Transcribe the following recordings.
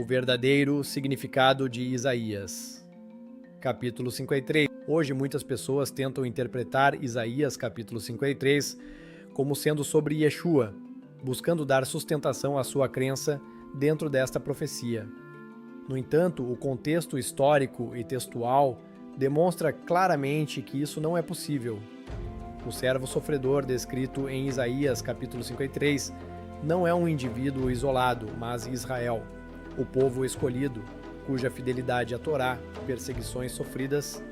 O verdadeiro significado de Isaías. Capítulo 53. Hoje muitas pessoas tentam interpretar Isaías capítulo 53 como sendo sobre Yeshua, buscando dar sustentação à sua crença dentro desta profecia. No entanto, o contexto histórico e textual demonstra claramente que isso não é possível. O servo sofredor descrito em Isaías capítulo 53 não é um indivíduo isolado, mas Israel, o povo escolhido, cuja fidelidade à Torá, perseguições sofridas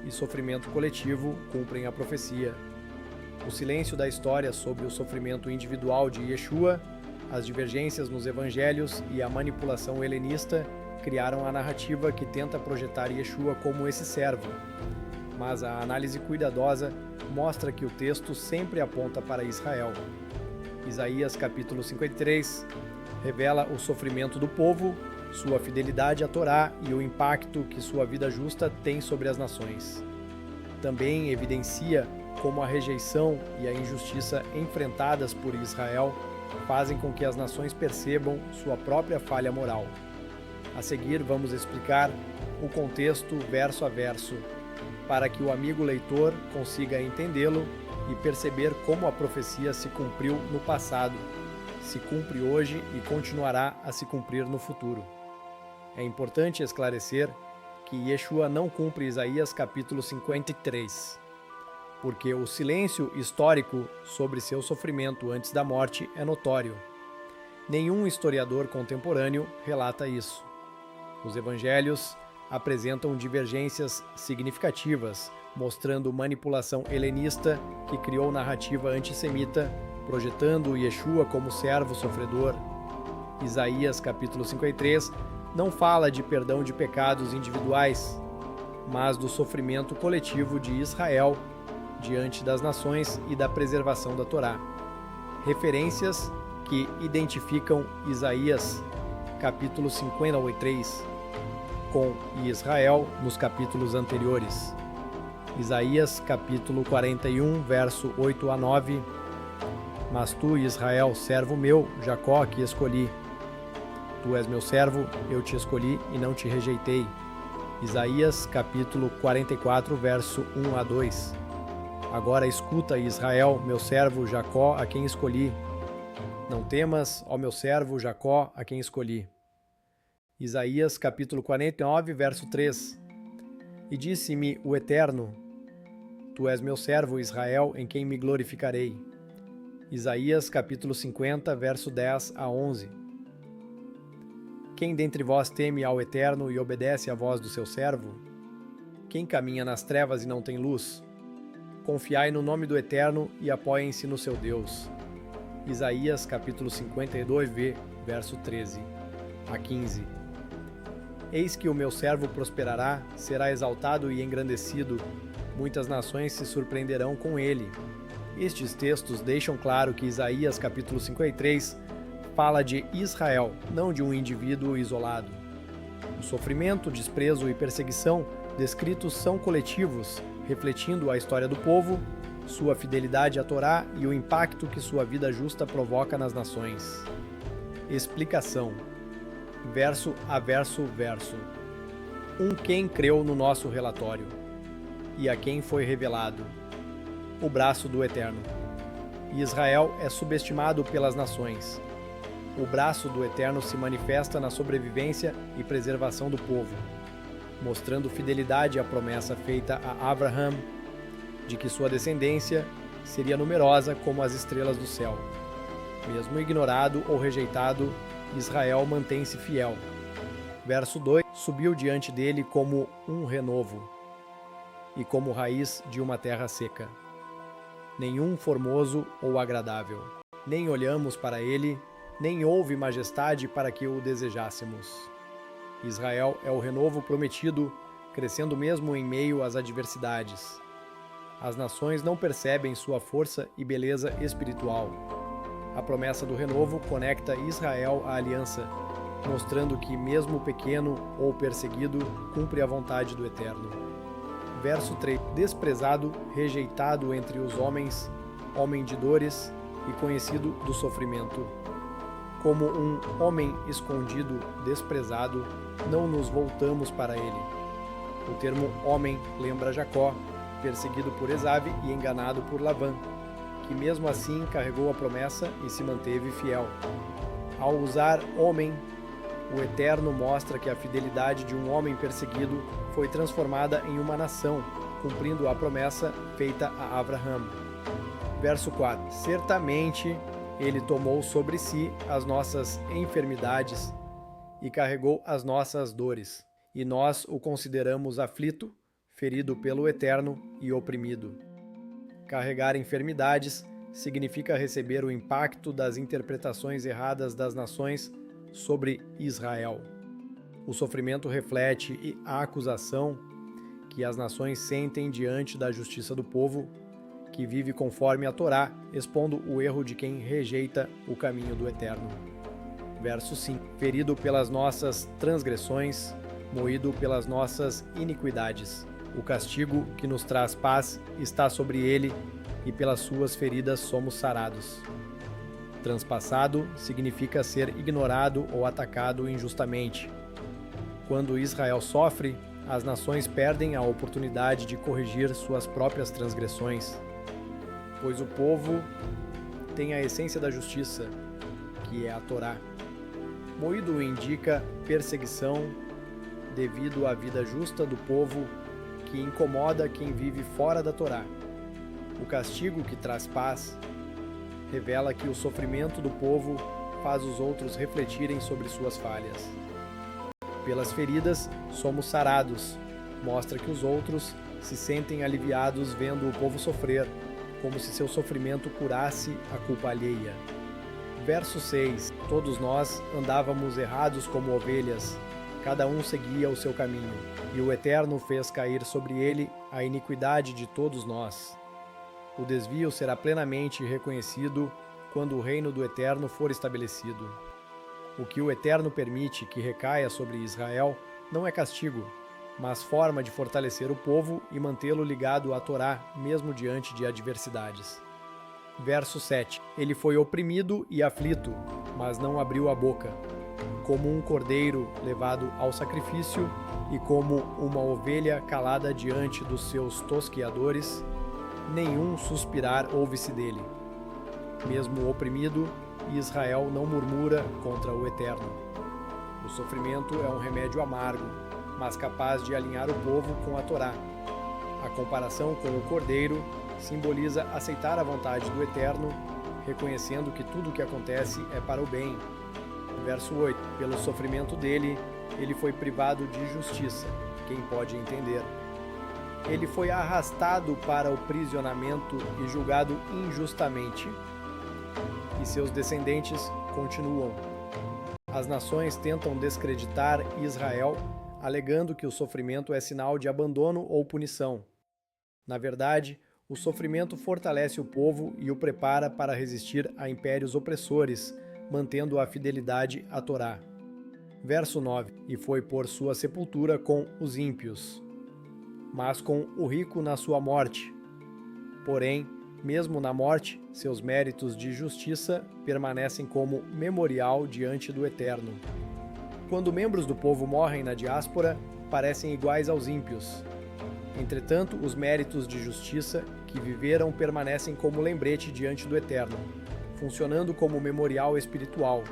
e sofrimento coletivo cumprem a profecia. O silêncio da história sobre o sofrimento individual de Yeshua, as divergências nos evangelhos e a manipulação helenista criaram a narrativa que tenta projetar Yeshua como esse servo. Mas a análise cuidadosa mostra que o texto sempre aponta para Israel. Isaías capítulo 53 revela o sofrimento do povo, sua fidelidade à Torá e o impacto que sua vida justa tem sobre as nações. Também evidencia como a rejeição e a injustiça enfrentadas por Israel fazem com que as nações percebam sua própria falha moral. A seguir, vamos explicar o contexto verso a verso, para que o amigo leitor consiga entendê-lo e perceber como a profecia se cumpriu no passado, se cumpre hoje e continuará a se cumprir no futuro. É importante esclarecer que Yeshua não cumpre Isaías capítulo 53, porque o silêncio histórico sobre seu sofrimento antes da morte é notório. Nenhum historiador contemporâneo relata isso. Os evangelhos apresentam divergências significativas, mostrando manipulação helenista que criou narrativa antissemita, projetando Yeshua como servo sofredor. Isaías capítulo 53 não fala de perdão de pecados individuais, mas do sofrimento coletivo de Israel diante das nações e da preservação da Torá. Referências que identificam Isaías capítulo 53 com Israel nos capítulos anteriores. Isaías capítulo 41, verso 8 a 9. Mas tu, Israel, servo meu, Jacó, que escolhi. Tu és meu servo, eu te escolhi e não te rejeitei. Isaías capítulo 44, verso 1 a 2. Agora escuta, Israel, meu servo, Jacó, a quem escolhi. Não temas, ó meu servo, Jacó, a quem escolhi. Isaías capítulo 49, verso 3. E disse-me o Eterno, tu és meu servo, Israel, em quem me glorificarei. Isaías capítulo 50, verso 10 a 11. Quem dentre vós teme ao Eterno e obedece à voz do seu servo? Quem caminha nas trevas e não tem luz? Confiai no nome do Eterno e apoiem-se no seu Deus. Isaías capítulo 52b, verso 13 a 15. Eis que o meu servo prosperará, será exaltado e engrandecido, muitas nações se surpreenderão com ele. Estes textos deixam claro que Isaías capítulo 53 fala de Israel, não de um indivíduo isolado. O sofrimento, desprezo e perseguição descritos são coletivos, refletindo a história do povo, sua fidelidade à Torá e o impacto que sua vida justa provoca nas nações. Explicação. Verso a verso. Quem creu no nosso relatório? E a quem foi revelado? O braço do Eterno. Israel é subestimado pelas nações. O braço do Eterno se manifesta na sobrevivência e preservação do povo, mostrando fidelidade à promessa feita a Abraham de que sua descendência seria numerosa como as estrelas do céu. Mesmo ignorado ou rejeitado, Israel mantém-se fiel. Verso 2. Subiu diante dele como um renovo e como raiz de uma terra seca. Nenhum formoso ou agradável. Nem olhamos para ele, nem houve majestade para que o desejássemos. Israel é o renovo prometido, crescendo mesmo em meio às adversidades. As nações não percebem sua força e beleza espiritual. A promessa do renovo conecta Israel à aliança, mostrando que, mesmo pequeno ou perseguido, cumpre a vontade do Eterno. Verso 3. Desprezado, rejeitado entre os homens, homem de dores e conhecido do sofrimento. Como um homem escondido, desprezado, não nos voltamos para ele. O termo homem lembra Jacó, perseguido por Esaú e enganado por Labã, que mesmo assim carregou a promessa e se manteve fiel. Ao usar homem, o Eterno mostra que a fidelidade de um homem perseguido foi transformada em uma nação, cumprindo a promessa feita a Abraão. Verso 4. Certamente ele tomou sobre si as nossas enfermidades e carregou as nossas dores, e nós o consideramos aflito, ferido pelo Eterno e oprimido. Carregar enfermidades significa receber o impacto das interpretações erradas das nações sobre Israel. O sofrimento reflete a acusação que as nações sentem diante da justiça do povo, que vive conforme a Torá, expondo o erro de quem rejeita o caminho do Eterno. Verso 5. Ferido pelas nossas transgressões, moído pelas nossas iniquidades. O castigo que nos traz paz está sobre ele, e pelas suas feridas somos sarados. Transpassado significa ser ignorado ou atacado injustamente. Quando Israel sofre, as nações perdem a oportunidade de corrigir suas próprias transgressões, pois o povo tem a essência da justiça, que é a Torá. Moído indica perseguição devido à vida justa do povo que incomoda quem vive fora da Torá. O castigo que traz paz revela que o sofrimento do povo faz os outros refletirem sobre suas falhas. Pelas feridas, somos sarados. Mostra que os outros se sentem aliviados vendo o povo sofrer, como se seu sofrimento curasse a culpa alheia. Verso 6. Todos nós andávamos errados como ovelhas, cada um seguia o seu caminho, e o Eterno fez cair sobre ele a iniquidade de todos nós. O desvio será plenamente reconhecido quando o reino do Eterno for estabelecido. O que o Eterno permite que recaia sobre Israel não é castigo, mas forma de fortalecer o povo e mantê-lo ligado à Torá, mesmo diante de adversidades. Verso 7. Ele foi oprimido e aflito, mas não abriu a boca. Como um cordeiro levado ao sacrifício e como uma ovelha calada diante dos seus tosquiadores, nenhum suspirar ouve-se dele. Mesmo oprimido, Israel não murmura contra o Eterno. O sofrimento é um remédio amargo, mas capaz de alinhar o povo com a Torá. A comparação com o cordeiro simboliza aceitar a vontade do Eterno, reconhecendo que tudo o que acontece é para o bem. Verso 8. Pelo sofrimento dele, ele foi privado de justiça. Quem pode entender? Ele foi arrastado para o prisionamento e julgado injustamente, e seus descendentes continuam. As nações tentam descreditar Israel, alegando que o sofrimento é sinal de abandono ou punição. Na verdade, o sofrimento fortalece o povo e o prepara para resistir a impérios opressores, mantendo a fidelidade à Torá. Verso 9. E foi por sua sepultura com os ímpios, mas com o rico na sua morte. Porém, mesmo na morte, seus méritos de justiça permanecem como memorial diante do Eterno. Quando membros do povo morrem na diáspora, parecem iguais aos ímpios. Entretanto, os méritos de justiça que viveram permanecem como lembrete diante do Eterno, funcionando como memorial espiritual.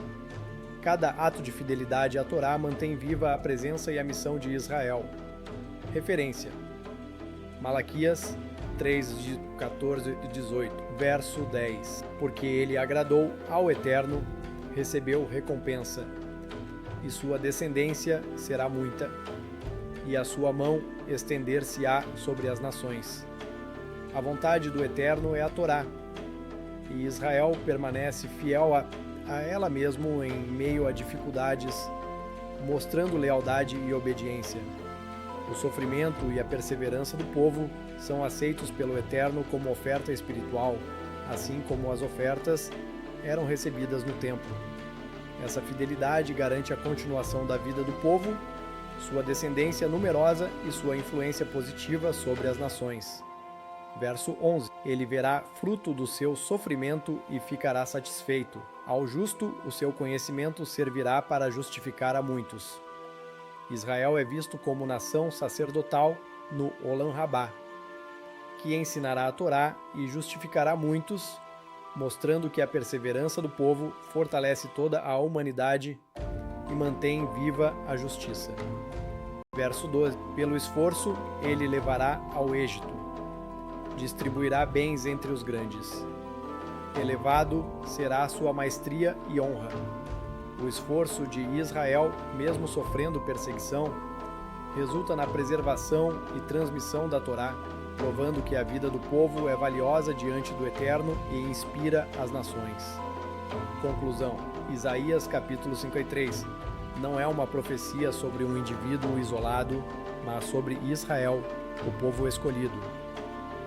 Cada ato de fidelidade à Torá mantém viva a presença e a missão de Israel. Referência: Malaquias 3, 14 e 18, verso 10. Porque ele agradou ao Eterno, recebeu recompensa, e sua descendência será muita, e a sua mão estender-se-á sobre as nações. A vontade do Eterno é a Torá, e Israel permanece fiel a ela mesmo em meio a dificuldades, mostrando lealdade e obediência. O sofrimento e a perseverança do povo são aceitos pelo Eterno como oferta espiritual, assim como as ofertas eram recebidas no templo. Essa fidelidade garante a continuação da vida do povo, sua descendência numerosa e sua influência positiva sobre as nações. Verso 11. Ele verá fruto do seu sofrimento e ficará satisfeito. Ao justo, o seu conhecimento servirá para justificar a muitos. Israel é visto como nação sacerdotal no Olam Rabá, que ensinará a Torá e justificará muitos, mostrando que a perseverança do povo fortalece toda a humanidade e mantém viva a justiça. Verso 12. Pelo esforço, ele levará ao êxito. Distribuirá bens entre os grandes. Elevado será a sua maestria e honra. O esforço de Israel, mesmo sofrendo perseguição, resulta na preservação e transmissão da Torá, provando que a vida do povo é valiosa diante do Eterno e inspira as nações. Conclusão. Isaías capítulo 53 não é uma profecia sobre um indivíduo isolado, mas sobre Israel, o povo escolhido.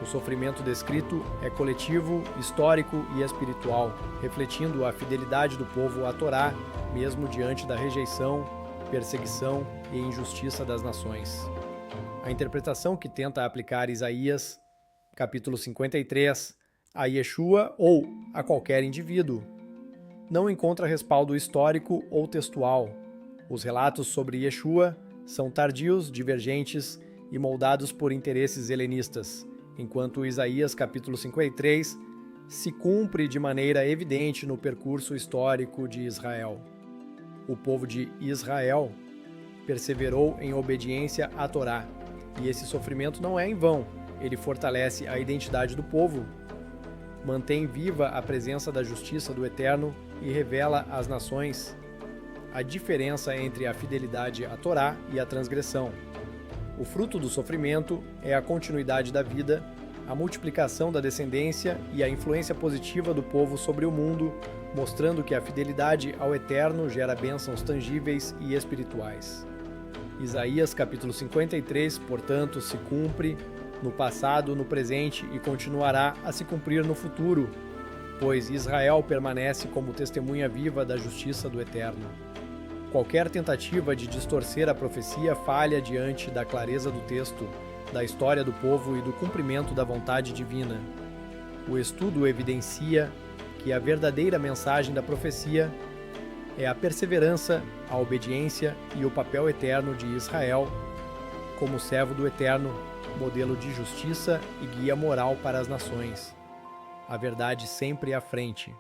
O sofrimento descrito é coletivo, histórico e espiritual, refletindo a fidelidade do povo à Torá, mesmo diante da rejeição, perseguição e injustiça das nações. A interpretação que tenta aplicar Isaías, capítulo 53, a Yeshua ou a qualquer indivíduo, não encontra respaldo histórico ou textual. Os relatos sobre Yeshua são tardios, divergentes e moldados por interesses helenistas, enquanto Isaías capítulo 53 se cumpre de maneira evidente no percurso histórico de Israel. O povo de Israel perseverou em obediência à Torá, e esse sofrimento não é em vão. Ele fortalece a identidade do povo, mantém viva a presença da justiça do Eterno e revela às nações a diferença entre a fidelidade à Torá e a transgressão. O fruto do sofrimento é a continuidade da vida, a multiplicação da descendência e a influência positiva do povo sobre o mundo, mostrando que a fidelidade ao Eterno gera bênçãos tangíveis e espirituais. Isaías capítulo 53, portanto, se cumpre no passado, no presente e continuará a se cumprir no futuro, pois Israel permanece como testemunha viva da justiça do Eterno. Qualquer tentativa de distorcer a profecia falha diante da clareza do texto, da história do povo e do cumprimento da vontade divina. O estudo evidencia que a verdadeira mensagem da profecia é a perseverança, a obediência e o papel eterno de Israel como servo do Eterno, modelo de justiça e guia moral para as nações. A verdade sempre à frente.